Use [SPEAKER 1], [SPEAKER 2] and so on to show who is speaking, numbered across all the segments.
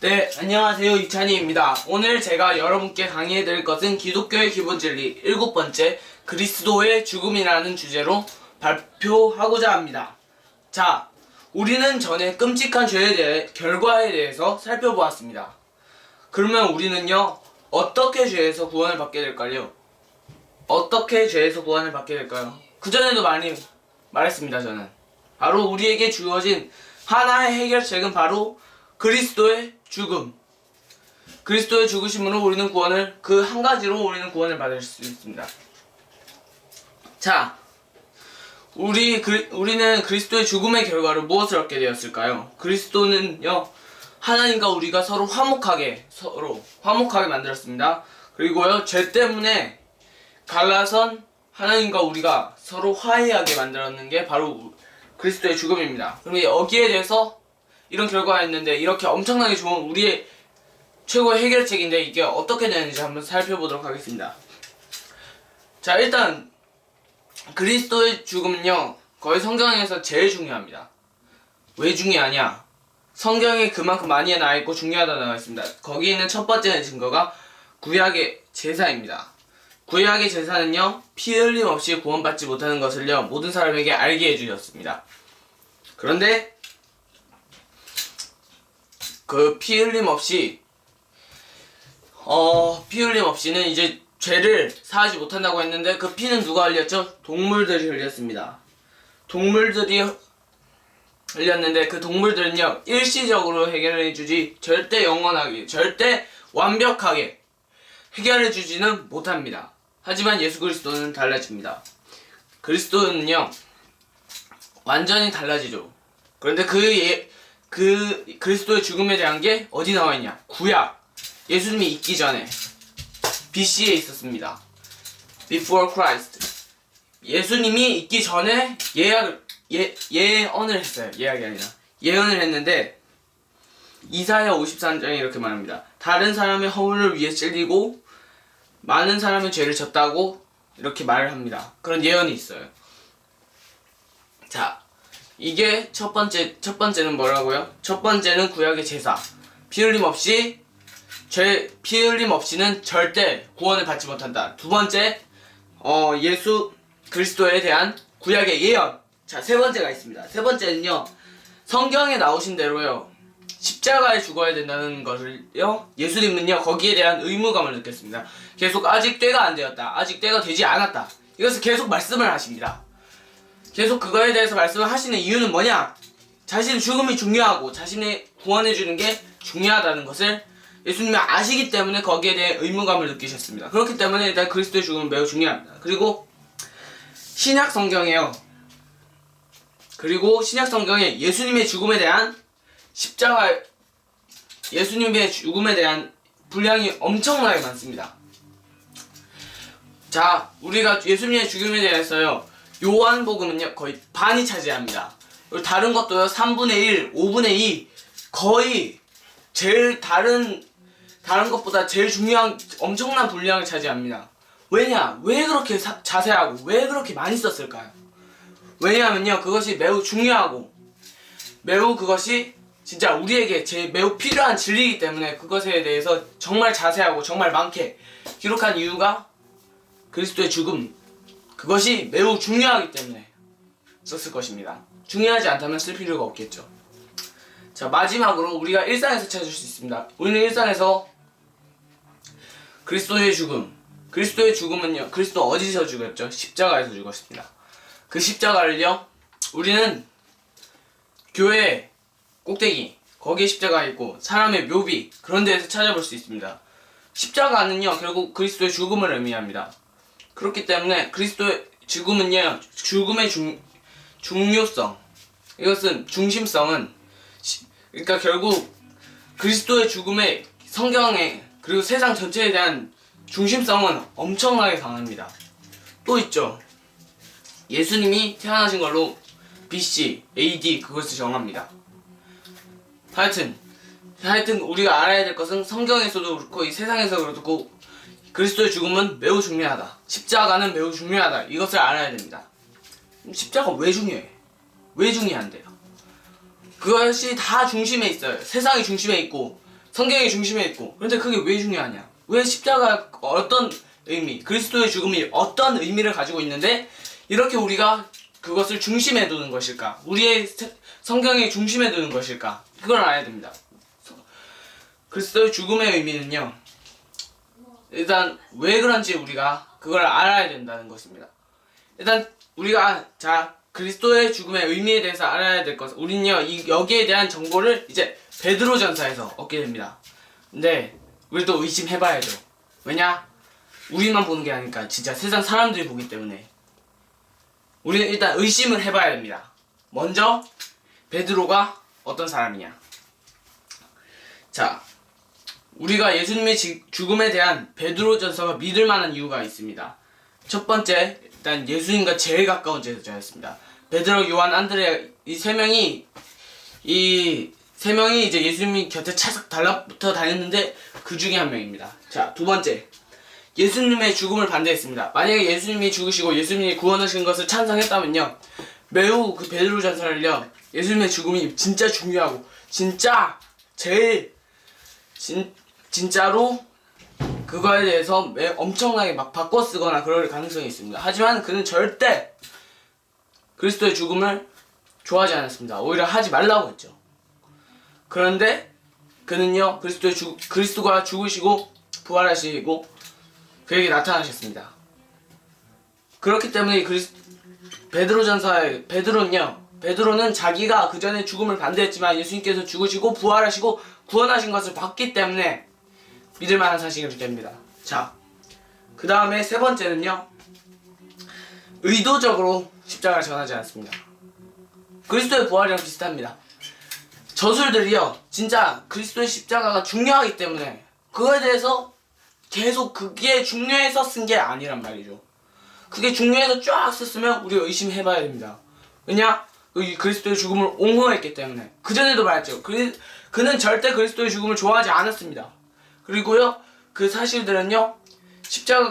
[SPEAKER 1] 네, 안녕하세요. 이찬희입니다. 오늘 제가 여러분께 강의해드릴 것은 기독교의 기본 진리 7번째 그리스도의 죽음이라는 주제로 발표하고자 합니다. 자, 우리는 전에 끔찍한 죄에 대해 결과에 대해서 살펴보았습니다. 그러면 우리는요, 어떻게 죄에서 구원을 받게 될까요? 어떻게 죄에서 구원을 받게 될까요? 그전에도 많이 말했습니다. 저는 바로 우리에게 주어진 하나의 해결책은 바로 그리스도의 죽음. 그리스도의 죽으심으로 우리는 구원을, 그 한 가지로 우리는 구원을 받을 수 있습니다. 자, 우리는 그리스도의 죽음의 결과로 무엇을 얻게 되었을까요? 그리스도는요, 하나님과 우리가 서로 화목하게 만들었습니다. 그리고요, 죄 때문에 갈라선 하나님과 우리가 서로 화해하게 만들었는 게 바로 그리스도의 죽음입니다. 그럼 여기에 대해서 이런 결과가 있는데, 이렇게 엄청나게 좋은 우리의 최고의 해결책인데 이게 어떻게 되는지 한번 살펴보도록 하겠습니다. 자, 일단 그리스도의 죽음은요, 거의 성경에서 제일 중요합니다. 왜 중요하냐? 성경에 그만큼 많이 나와있고 중요하다고 나와있습니다. 거기에 있는 첫 번째 증거가 구약의 제사입니다. 구약의 제사는요, 피 흘림 없이 구원받지 못하는 것을요, 모든 사람에게 알게 해주셨습니다. 그런데 그 피 흘림 없이는 이제 죄를 사하지 못한다고 했는데, 그 피는 누가 흘렸죠? 동물들이 흘렸습니다. 동물들이 흘렸는데, 그 동물들은요, 일시적으로 해결해주지 절대 영원하게, 절대 완벽하게 해결해주지는 못합니다. 하지만 예수 그리스도는 달라집니다. 그리스도는요, 완전히 달라지죠. 그런데 그리스도의 죽음에 대한 게 어디 나와있냐? 구약, 예수님이 있기 전에 BC에 있었습니다. Before Christ. 예수님이 있기 전에 예언을 했어요. 예약이 아니라 예언을 했는데, 이사야 53장에 이렇게 말합니다. 다른 사람의 허물을 위해 찔리고 많은 사람의 죄를 졌다고 이렇게 말을 합니다. 그런 예언이 있어요. 자, 이게 첫 번째는 뭐라고요? 첫 번째는 구약의 제사. 피 흘림 없이는 절대 구원을 받지 못한다. 두 번째, 예수 그리스도에 대한 구약의 예언. 자, 세 번째가 있습니다. 세 번째는요, 성경에 나오신 대로요, 십자가에 죽어야 된다는 것을요, 예수님은요, 거기에 대한 의무감을 느꼈습니다. 계속 아직 때가 안 되었다, 아직 때가 되지 않았다, 이것을 계속 말씀을 하십니다. 계속 그거에 대해서 말씀을 하시는 이유는 뭐냐? 자신의 죽음이 중요하고 자신의 구원해주는 게 중요하다는 것을 예수님이 아시기 때문에 거기에 대해 의무감을 느끼셨습니다. 그렇기 때문에 일단 그리스도의 죽음은 매우 중요합니다. 그리고 신약 성경에 예수님의 죽음에 대한 분량이 엄청나게 많습니다. 자, 우리가 예수님의 죽음에 대해서요, 요한복음은요, 거의 반이 차지합니다. 그리고 다른 것도요, 3분의 1, 5분의 2, 거의 제일 다른 것보다 제일 중요한 엄청난 분량을 차지합니다. 왜냐? 왜 그렇게 자세하고 왜 그렇게 많이 썼을까요? 왜냐하면요, 그것이 매우 중요하고 매우 그것이 진짜 우리에게 매우 필요한 진리이기 때문에 그것에 대해서 정말 자세하고 정말 많게 기록한 이유가 그리스도의 죽음, 그것이 매우 중요하기 때문에 썼을 것입니다. 중요하지 않다면 쓸 필요가 없겠죠. 자, 마지막으로 우리가 일상에서 찾을 수 있습니다. 우리는 일상에서 그리스도의 죽음은요, 그리스도 어디서 죽었죠? 십자가에서 죽었습니다. 그 십자가를요, 우리는 교회 꼭대기, 거기에 십자가가 있고 사람의 묘비, 그런 데에서 찾아볼 수 있습니다. 십자가는요, 결국 그리스도의 죽음을 의미합니다. 그렇기 때문에 그리스도의 죽음은요, 죽음의 중요성, 이것은 중심성은, 그러니까 결국 그리스도의 죽음의 성경에, 그리고 세상 전체에 대한 중심성은 엄청나게 강합니다. 또 있죠. 예수님이 태어나신 걸로 BC, AD 그것을 정합니다. 하여튼 우리가 알아야 될 것은 성경에서도 그렇고 이 세상에서도 그렇고 그리스도의 죽음은 매우 중요하다, 십자가는 매우 중요하다, 이것을 알아야 됩니다. 십자가 왜 중요해? 왜 중요한데요? 그것이 다 중심에 있어요. 세상이 중심에 있고 성경이 중심에 있고. 그런데 그게 왜 중요하냐? 왜 십자가 어떤 의미, 그리스도의 죽음이 어떤 의미를 가지고 있는데 이렇게 우리가 그것을 중심에 두는 것일까? 우리의 성경의 중심에 두는 것일까? 그걸 알아야 됩니다. 그리스도의 죽음의 의미는요, 일단 왜 그런지 우리가 그걸 알아야 된다는 것입니다. 일단 우리가 그리스도의 죽음의 의미에 대해서 알아야 될 것은, 우리는요 여기에 대한 정보를 이제 베드로전서에서 얻게 됩니다. 근데 우리도 의심해봐야죠. 왜냐? 우리만 보는 게 아니니까 진짜 세상 사람들이 보기 때문에 우리는 일단 의심을 해봐야 됩니다. 먼저 베드로가 어떤 사람이냐. 자, 우리가 예수님의 죽음에 대한 베드로전서가 믿을 만한 이유가 있습니다. 첫 번째, 일단 예수님과 제일 가까운 제자였습니다. 베드로, 요한, 안드레 이 세 명이 이제 예수님이 곁에 차삭 달라붙어 다녔는데 그 중에 한 명입니다. 자, 두 번째, 예수님의 죽음을 반대했습니다. 만약에 예수님이 죽으시고 예수님이 구원하신 것을 찬성했다면요, 매우 그 베드로전서를요, 예수님의 죽음이 진짜 중요하고 진짜 제일 진짜로 그거에 대해서 엄청나게 막 바꿔 쓰거나 그럴 가능성이 있습니다. 하지만 그는 절대 그리스도의 죽음을 좋아하지 않았습니다. 오히려 하지 말라고 했죠. 그런데 그는요, 그리스도가 죽으시고 부활하시고 그에게 나타나셨습니다. 그렇기 때문에 베드로는 자기가 그 전에 죽음을 반대했지만 예수님께서 죽으시고 부활하시고 구원하신 것을 봤기 때문에 믿을 만한 사실이 됩니다. 자, 그 다음에 세 번째는요, 의도적으로 십자가를 전하지 않습니다. 그리스도의 부활이랑 비슷합니다. 저술들이요, 진짜 그리스도의 십자가가 중요하기 때문에 그거에 대해서 계속 그게 중요해서 쓴 게 아니란 말이죠. 그게 중요해서 쫙 썼으면 우리가 의심해봐야 됩니다. 왜냐? 그리스도의 죽음을 옹호했기 때문에. 그전에도 말했죠. 그는 절대 그리스도의 죽음을 좋아하지 않았습니다. 그리고요, 그 사실들은요,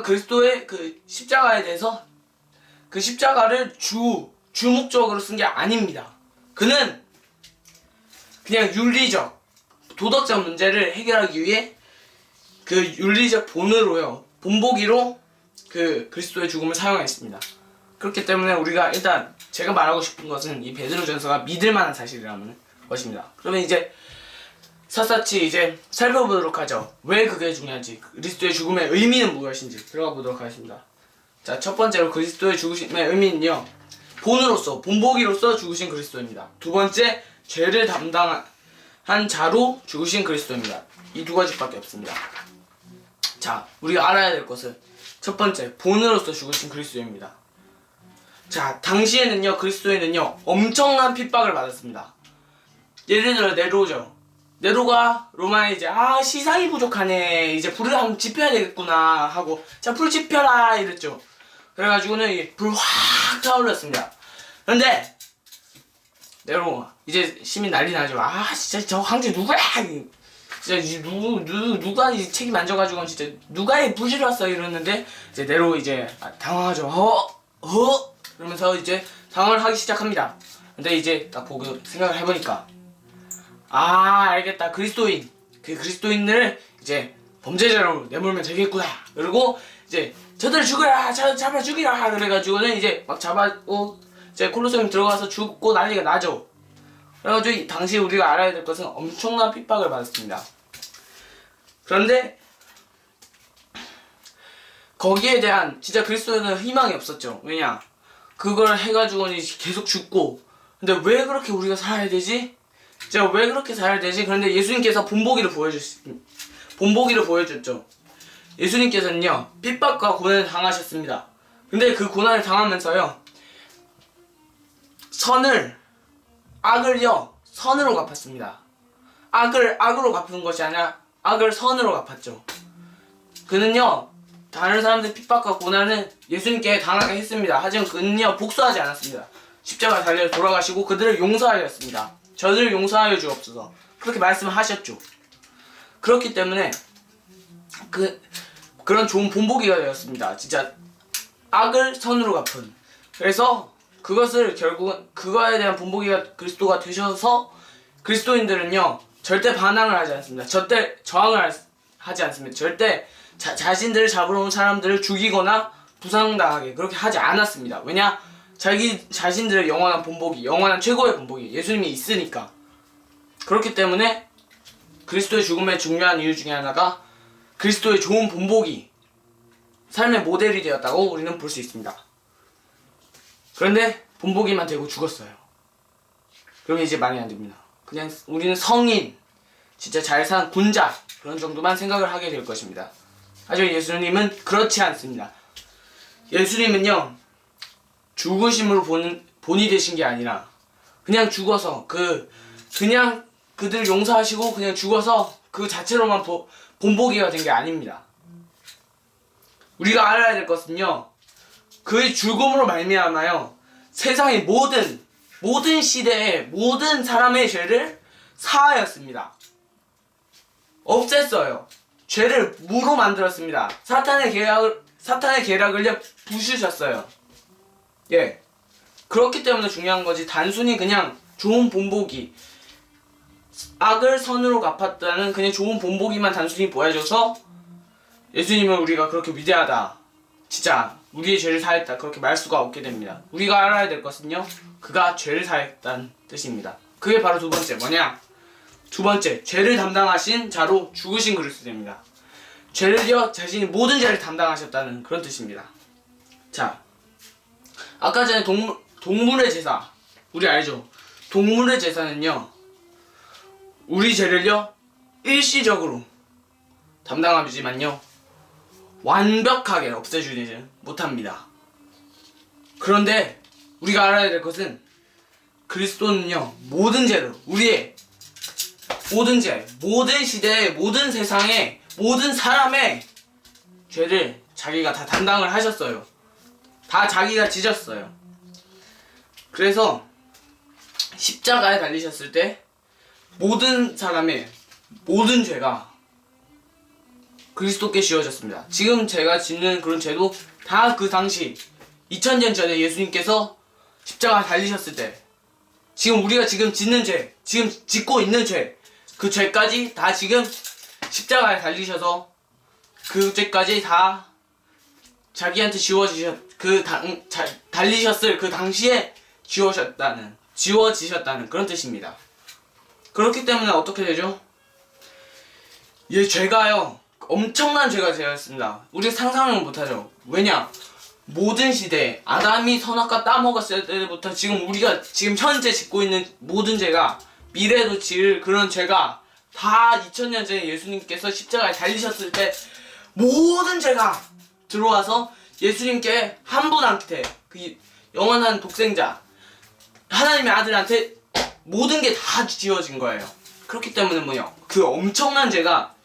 [SPEAKER 1] 그리스도의 그 십자가에 대해서 그 십자가를 주목적으로 쓴 게 아닙니다. 그는 그냥 윤리적, 도덕적 문제를 해결하기 위해 그 윤리적 본보기로 그 그리스도의 죽음을 사용했습니다. 그렇기 때문에 우리가 일단 제가 말하고 싶은 것은 이 베드로전서가 믿을 만한 사실이라는 것입니다. 그러면 이제 샅샅이 이제 살펴보도록 하죠. 왜 그게 중요한지, 그리스도의 죽음의 의미는 무엇인지 들어가 보도록 하겠습니다. 자, 첫 번째로 그리스도의 죽으심의 의미는요, 본보기로서 죽으신 그리스도입니다. 두 번째, 죄를 담당한 자로 죽으신 그리스도입니다. 이 두 가지밖에 없습니다. 자, 우리가 알아야 될 것은 첫 번째, 본으로서 죽으신 그리스도입니다. 자, 당시에는요, 그리스도에는요, 엄청난 핍박을 받았습니다. 예를 들어 네로죠. 네로가 로마에 이제 시상이 부족하네, 이제 불을 한번 지펴야 되겠구나 하고, 자, 불 지펴라 이랬죠. 그래가지고는 불 확 타올랐습니다. 그런데 네로 이제 시민 난리 나죠. 진짜 저 황제 누구야? 진짜 누가 이 책임 안 져가지고 진짜 누가 이 불 질렀어 이러는데, 이제 네로 이제 당황하죠. 그러면서 이제 당황을 하기 시작합니다. 근데 이제 딱 보고 생각을 해보니까, 알겠다. 그리스도인을 이제 범죄자로 내몰면 되겠구나. 그리고 이제 저들 죽여라, 잡아 죽이라. 그래가지고는 이제 막 잡아고 이제 콜로세움 들어가서 죽고 난리가 나죠. 그래가지고 당시 우리가 알아야 될 것은 엄청난 핍박을 받았습니다. 그런데 거기에 대한 진짜 그리스도에는 희망이 없었죠. 왜냐? 그걸 해가지고는 계속 죽고, 근데 왜 그렇게 우리가 살아야 되지? 진짜 왜 그렇게 살아야 되지? 그런데 예수님께서 본보기를 보여줬죠. 예수님께서는요, 핍박과 고난을 당하셨습니다. 근데 그 고난을 당하면서요, 악을요, 선으로 갚았습니다. 악을 악으로 갚은 것이 아니라 악을 선으로 갚았죠. 그는요, 다른 사람들 핍박과 고난은 예수님께 당하게 했습니다. 하지만 그는요, 복수하지 않았습니다. 십자가 달려 돌아가시고 그들을 용서하였습니다. 저들을 용서하여 주옵소서. 그렇게 말씀하셨죠. 그렇기 때문에 그런 좋은 본보기가 되었습니다. 진짜 악을 선으로 갚은. 그래서 그것을 결국은 그거에 대한 본보기가 그리스도가 되셔서 그리스도인들은요, 절대 반항을 하지 않습니다. 절대 저항을 하지 않습니다. 절대 자신들을 잡으러 온 사람들을 죽이거나 부상당하게 그렇게 하지 않았습니다. 왜냐? 자기 자신들의 영원한 본보기, 영원한 최고의 본보기 예수님이 있으니까. 그렇기 때문에 그리스도의 죽음의 중요한 이유 중에 하나가 그리스도의 좋은 본보기, 삶의 모델이 되었다고 우리는 볼 수 있습니다. 그런데 본보기만 되고 죽었어요. 그러면 이제 말이 안 됩니다. 그냥 우리는 성인, 진짜 잘 산 군자 그런 정도만 생각을 하게 될 것입니다. 하지만 예수님은 그렇지 않습니다. 예수님은요, 죽으심으로 본이 되신 게 아니라 그냥 죽어서 그냥 그들 용서하시고 그냥 죽어서 그 자체로만 본보기가 된 게 아닙니다. 우리가 알아야 될 것은요, 그의 죽음으로 말미암아요 세상의 모든 시대의 모든 사람의 죄를 사하였습니다. 없앴어요. 죄를 무로 만들었습니다. 사탄의 계략을요 부수셨어요. 예. 그렇기 때문에 중요한 거지, 단순히 그냥 좋은 본보기, 악을 선으로 갚았다는 그냥 좋은 본보기만 단순히 보여줘서 예수님은 우리가 그렇게 위대하다, 진짜 우리의 죄를 사했다, 그렇게 말 수가 없게 됩니다. 우리가 알아야 될 것은요, 그가 죄를 사했다는 뜻입니다. 그게 바로 두 번째 뭐냐? 두 번째, 죄를 담당하신 자로 죽으신 그리스도입니다. 죄를요, 자신이 모든 죄를 담당하셨다는 그런 뜻입니다. 자, 아까 전에 동물의 제사, 우리 알죠? 동물의 제사는요, 우리 죄를요 일시적으로 담당하지만요 완벽하게 없애주지는 못합니다. 그런데 우리가 알아야 될 것은 그리스도는요 모든 죄를, 우리의 모든 죄, 모든 시대의, 모든 세상의, 모든 사람의 죄를 자기가 다 담당을 하셨어요. 다 자기가 지셨어요. 그래서 십자가에 달리셨을 때 모든 사람의 모든 죄가 그리스도께 지어졌습니다. 지금 제가 짓는 그런 죄도 다 그 당시 2000년 전에 예수님께서 십자가에 달리셨을 때, 지금 우리가 지금 짓는 죄, 지금 짓고 있는 죄, 그 죄까지 다 지금 십자가에 달리셔서 그 죄까지 다 자기한테 달리셨을 그 당시에 지워지셨다는 그런 뜻입니다. 그렇기 때문에 어떻게 되죠? 이 죄가요 엄청난 죄가 되었습니다. 우리가 상상을 못하죠. 왜냐? 모든 시대에 아담이 선악과 따먹었을 때부터 지금 우리가 지금 현재 짓고 있는 모든 죄가, 미래도 지을 그런 죄가 다 2000년 전에 예수님께서 십자가에 달리셨을 때 모든 죄가 들어와서 예수님께 한 분한테, 그 영원한 독생자 하나님의 아들한테 모든 게 다 지어진 거예요. 그렇기 때문에 뭐냐, 그 엄청난 죄가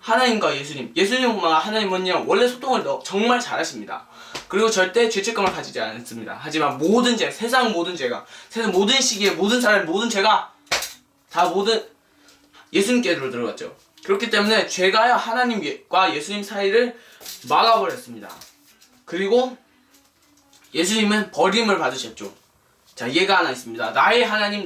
[SPEAKER 1] 하나님과 예수님과 하나님은요 원래 소통을 정말 잘하십니다. 그리고 절대 죄책감을 가지지 않습니다. 하지만 모든 죄, 세상 모든 죄가, 세상 모든 시기에 모든 사람의 모든 죄가 다 모든 예수님께로 들어갔죠. 그렇기 때문에 죄가요 하나님과 예수님 사이를 막아버렸습니다. 그리고 예수님은 버림을 받으셨죠. 자, 예가 하나 있습니다. 나의 하나님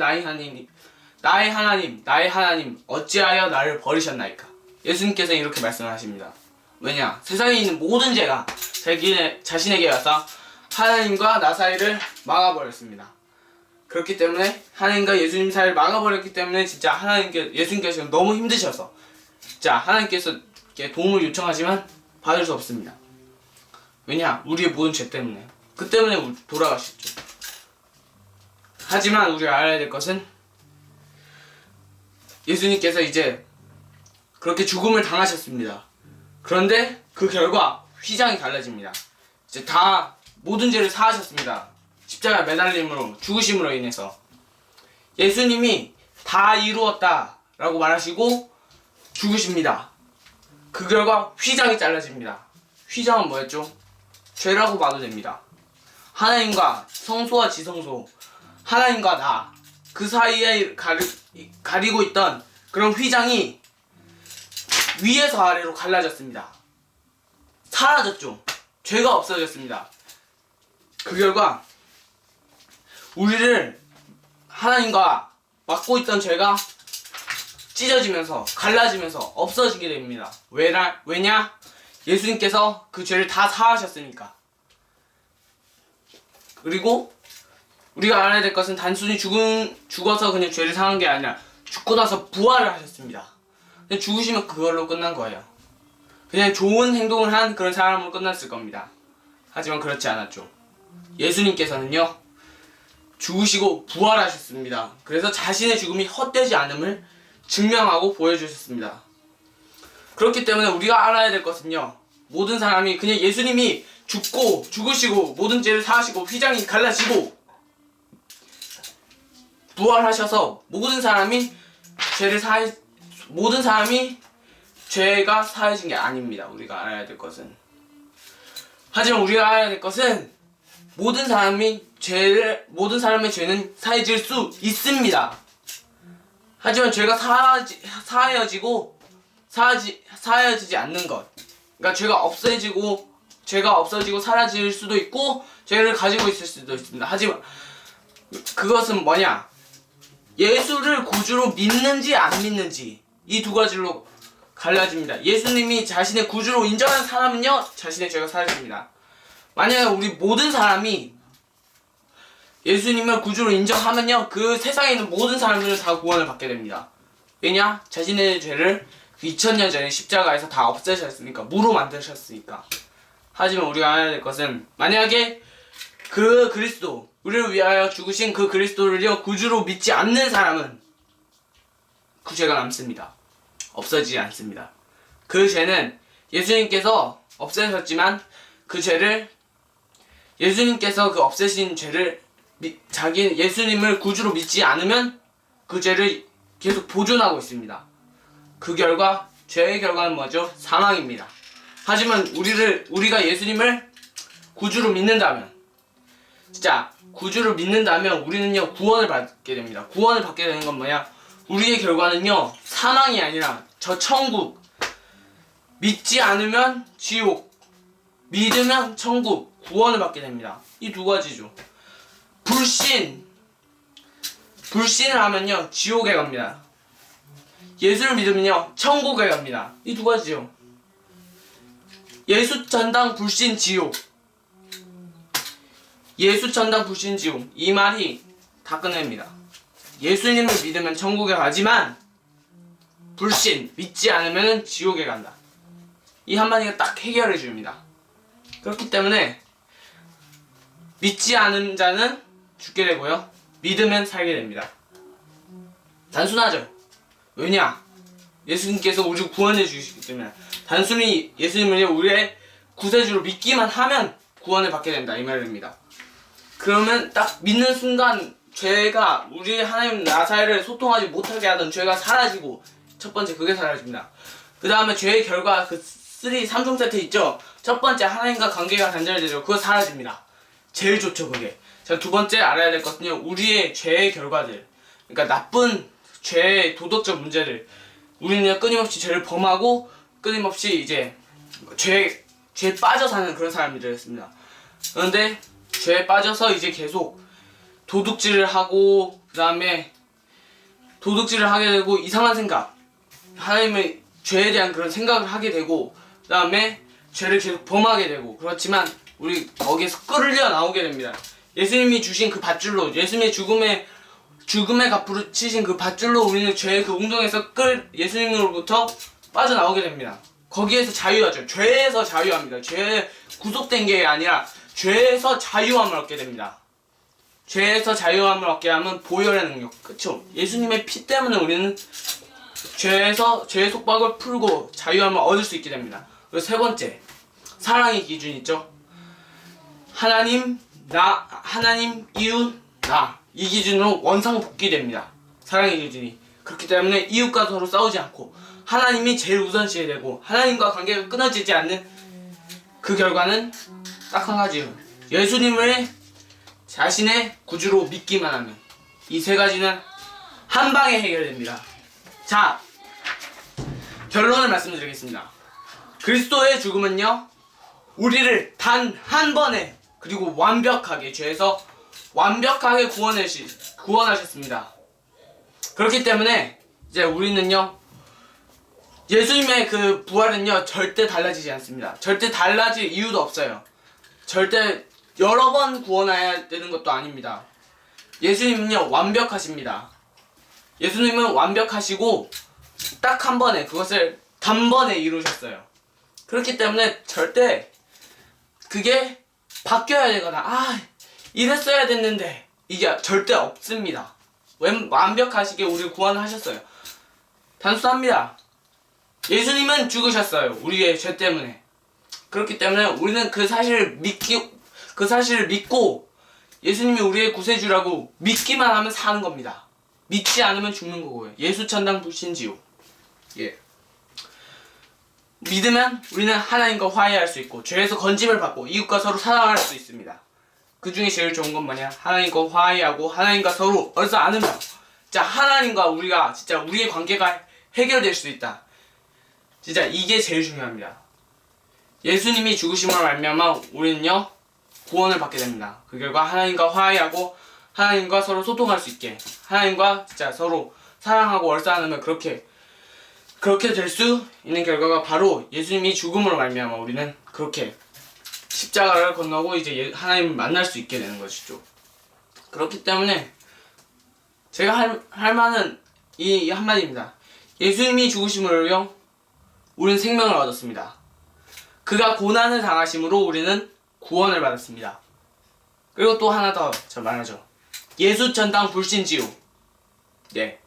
[SPEAKER 1] 어찌하여 나를 버리셨나이까. 예수님께서 이렇게 말씀하십니다. 왜냐? 세상에 있는 모든 죄가 자신에게 와서 하나님과 나 사이를 막아버렸습니다. 그렇기 때문에 하나님과 예수님 사이를 막아버렸기 때문에 진짜 예수님께서 너무 힘드셔서 진짜 하나님께서 도움을 요청하지만 받을 수 없습니다. 왜냐? 우리의 모든 죄 때문에. 그 때문에 돌아가셨죠. 하지만 우리가 알아야 될 것은 예수님께서 이제 그렇게 죽음을 당하셨습니다. 그런데 그 결과 휘장이 달라집니다. 이제 다 모든 죄를 사하셨습니다. 십자가에 매달림으로, 죽으심으로 인해서. 예수님이 다 이루었다 라고 말하시고 죽으십니다. 그 결과 휘장이 잘라집니다. 휘장은 뭐였죠? 죄라고 봐도 됩니다. 하나님과 성소와 지성소, 하나님과 나, 그 사이에 가리고 있던 그런 휘장이 위에서 아래로 갈라졌습니다. 사라졌죠. 죄가 없어졌습니다. 그 결과 우리를 하나님과 막고 있던 죄가 찢어지면서 갈라지면서 없어지게 됩니다. 왜냐? 예수님께서 그 죄를 다 사하셨으니까. 그리고 우리가 알아야 될 것은 단순히 죽어서 그냥 죄를 사한 게 아니라 죽고 나서 부활을 하셨습니다. 근데 죽으시면 그걸로 끝난 거예요. 그냥 좋은 행동을 한 그런 사람으로 끝났을 겁니다. 하지만 그렇지 않았죠. 예수님께서는요, 죽으시고 부활하셨습니다. 그래서 자신의 죽음이 헛되지 않음을 증명하고 보여주셨습니다. 그렇기 때문에 우리가 알아야 될 것은요, 모든 사람이 그냥 예수님이 죽으시고 모든 죄를 사하시고 휘장이 갈라지고 부활하셔서 모든 사람이 죄가 사해진 게 아닙니다. 우리가 알아야 될 것은. 하지만 우리가 알아야 될 것은 모든 사람의 죄는 사해질 수 있습니다. 하지만 죄가 사해지지 않는 것. 그러니까 죄가 없어지고 사라질 수도 있고 죄를 가지고 있을 수도 있습니다. 하지만 그것은 뭐냐? 예수를 구주로 믿는지 안 믿는지 이 두 가지로 갈라집니다. 예수님이 자신의 구주로 인정하는 사람은요, 자신의 죄가 사라집니다. 만약에 우리 모든 사람이 예수님을 구주로 인정하면요, 그 세상에 있는 모든 사람들은 다 구원을 받게 됩니다. 왜냐? 자신의 죄를 2000년 전에 십자가에서 다 없애셨으니까, 무로 만드셨으니까. 하지만 우리가 알아야 될 것은, 만약에 그 그리스도, 우리를 위하여 죽으신 그 그리스도를요, 구주로 믿지 않는 사람은 그 죄가 남습니다. 없어지지 않습니다. 그 죄는 예수님께서 없애셨지만 그 죄를, 예수님께서 그 없애신 죄를 예수님을 구주로 믿지 않으면 그 죄를 계속 보존하고 있습니다. 그 결과, 죄의 결과는 뭐죠? 사망입니다. 하지만 우리가 예수님을 구주로 믿는다면, 진짜 구주를 믿는다면 우리는요, 구원을 받게 됩니다. 구원을 받게 되는 건 뭐냐? 우리의 결과는요, 사망이 아니라 저 천국. 믿지 않으면 지옥, 믿으면 천국, 구원을 받게 됩니다. 이 두 가지죠. 불신을 하면요, 지옥에 갑니다. 예수를 믿으면요, 천국에 갑니다. 이 두 가지죠. 예수 전당 불신 지옥. 예수 전당 불신 지옥. 이 말이 다 끝냅니다. 예수님을 믿으면 천국에 가지만 믿지 않으면 지옥에 간다. 이 한마디가 딱 해결해 줍니다. 그렇기 때문에 믿지 않은 자는 죽게 되고요, 믿으면 살게 됩니다. 단순하죠. 왜냐? 예수님께서 우리를 구원해 주시기 때문에. 단순히 예수님을 우리의 구세주로 믿기만 하면 구원을 받게 된다, 이 말입니다. 그러면 딱 믿는 순간 죄가, 우리 하나님 나 사이를 소통하지 못하게 하던 죄가 사라지고, 첫 번째 그게 사라집니다. 그 다음에 죄의 결과, 그 3종 세트 있죠? 첫 번째 하나님과 관계가 단절되죠. 그거 사라집니다. 제일 좋죠, 그게. 자, 두 번째 알아야 될 것은요, 우리의 죄의 결과들, 그러니까 나쁜 죄의 도덕적 문제들. 우리는 끊임없이 죄를 범하고 끊임없이 이제 죄에 빠져 사는 그런 사람들이었습니다. 그런데 죄에 빠져서 이제 계속 도둑질을 하고, 그 다음에 도둑질을 하게 되고, 이상한 생각, 하나님의 죄에 대한 그런 생각을 하게 되고, 그 다음에 죄를 계속 범하게 되고, 그렇지만 우리 거기에서 끌려 나오게 됩니다. 예수님이 주신 그 밧줄로, 예수님의 죽음의 값으로 치신 그 밧줄로 우리는 죄의 그 웅덩이에서 예수님으로부터 빠져나오게 됩니다. 거기에서 자유하죠. 죄에서 자유합니다. 죄에 구속된 게 아니라 죄에서 자유함을 얻게 됩니다. 죄에서 자유함을 얻게 하면 보혈의 능력. 그쵸? 예수님의 피 때문에 우리는 죄의 속박을 풀고 자유함을 얻을 수 있게 됩니다. 그리고 세 번째, 사랑의 기준 있죠? 하나님, 이웃, 나. 이 기준으로 원상복귀됩니다. 사랑의 기준이. 그렇기 때문에 이웃과 서로 싸우지 않고 하나님이 제일 우선시해야 되고, 하나님과 관계가 끊어지지 않는 그 결과는 딱 한 가지예요. 예수님을 자신의 구주로 믿기만 하면 이 세 가지는 한 방에 해결됩니다. 자, 결론을 말씀드리겠습니다. 그리스도의 죽음은요, 우리를 단 한 번에, 그리고 완벽하게, 죄에서 완벽하게 구원하셨습니다. 그렇기 때문에 이제 우리는요, 예수님의 그 부활은요 절대 달라지지 않습니다. 절대 달라질 이유도 없어요. 절대 여러 번 구원해야 되는 것도 아닙니다. 예수님은요 완벽하십니다. 예수님은 완벽하시고 딱 한 번에 그것을 단번에 이루셨어요. 그렇기 때문에 절대 그게 바뀌어야 되거나 이랬어야 됐는데 이게 절대 없습니다. 완벽하시게 우리를 구원하셨어요. 단순합니다. 예수님은 죽으셨어요. 우리의 죄 때문에. 그렇기 때문에 우리는 그 사실을 믿고 예수님이 우리의 구세주라고 믿기만 하면 사는 겁니다. 믿지 않으면 죽는 거고요. 예수 천당 불신지옥. 예. 믿으면 우리는 하나님과 화해할 수 있고 죄에서 건짐을 받고 이웃과 서로 사랑할 수 있습니다. 그 중에 제일 좋은 건 뭐냐? 하나님과 화해하고 하나님과 서로 얼싸 안으며 진짜 하나님과 우리가 진짜 우리의 관계가 해결될 수 있다. 진짜 이게 제일 중요합니다. 예수님이 죽으심으로 말미암아 우리는요 구원을 받게 됩니다. 그 결과 하나님과 화해하고 하나님과 서로 소통할 수 있게 하나님과 진짜 서로 사랑하고 얼싸 안으며 그렇게 될 수 있는 결과가 바로 예수님이 죽음으로 말미암아 우리는 그렇게 십자가를 건너고 이제 하나님을 만날 수 있게 되는 것이죠. 그렇기 때문에 제가 할 말은 이 한마디입니다. 예수님이 죽으심으로요 우리는 생명을 얻었습니다. 그가 고난을 당하심으로 우리는 구원을 받았습니다. 그리고 또 하나 더 저 말하죠. 예수 천당 불신지옥. 네,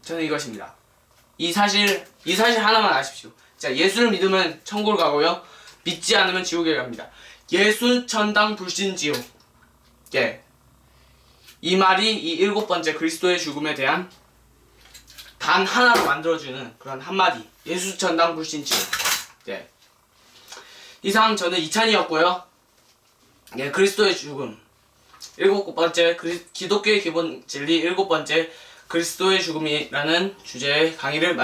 [SPEAKER 1] 저는 이것입니다. 이 사실 하나만 아십시오. 자, 예수를 믿으면 천국을 가고요. 믿지 않으면 지옥에 갑니다. 예수 천당 불신지옥. 예. 이 말이 이 7번째 그리스도의 죽음에 대한 단 하나로 만들어주는 그런 한마디. 예수 천당 불신지옥. 예. 이상 저는 이찬이었고요. 예, 그리스도의 죽음. 7번째 기독교의 기본 진리 7번째 그리스도의 죽음이라는 주제의 강의를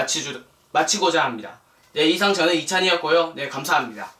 [SPEAKER 1] 마치고자 합니다. 네, 이상 저는 이찬이었고요. 네, 감사합니다.